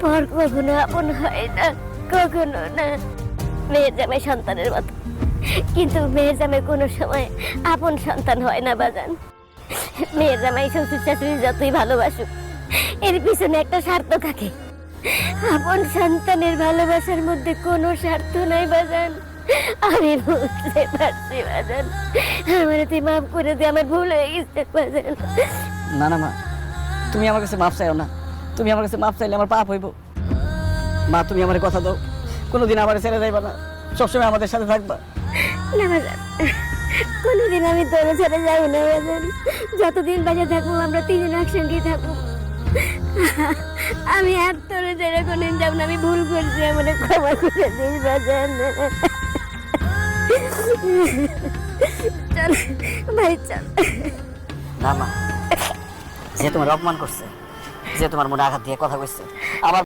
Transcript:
পর কখনো আপন হয় না, কখনো না। মেয়ের জামাই সন্তানের মতো, কিন্তু মেয়ের জামাই কোনো সময় আপন সন্তান হয় না বাজান। মেয়ের জামাই শ্বশুর শাশুড়ি যতই ভালোবাসুক, এর পিছনে একটা স্বার্থ থাকে। আপন সন্তানের ভালোবাসার মধ্যে কোনো স্বার্থ নাই বাজান। আমি বুঝতে পারছি বাজান, আমার তুই মাফ করে দে, আমার ভুল হয়ে গেছে বাজান। না না মা, তুমি আমার কাছে মাপ চাইও না। তুমি আমার কাছে মাপ চাইলে আমার পাপ হইব। মা, তুমি আমার কথা দাও, কোনোদিন আমার ছেড়ে যাইবা না, সবসময় আমাদের সাথে থাকবা। না বাজান, কোনোদিন আমি তোর ছেড়ে যাবো না বাজান। যতদিন বাজে থাকবো আমরা তিনজন একসঙ্গেই থাকবো। আমি আর তোর ছেড়ে কোনদিন যাবো না। আমি ভুল করছি, আমার ক্ষমা করে দিস বাজান। চল ভাই, চল। না মা, যে তোমার অপমান করছে, যে তোমার মনে আঘাত দিয়ে কথা কইছে, আমার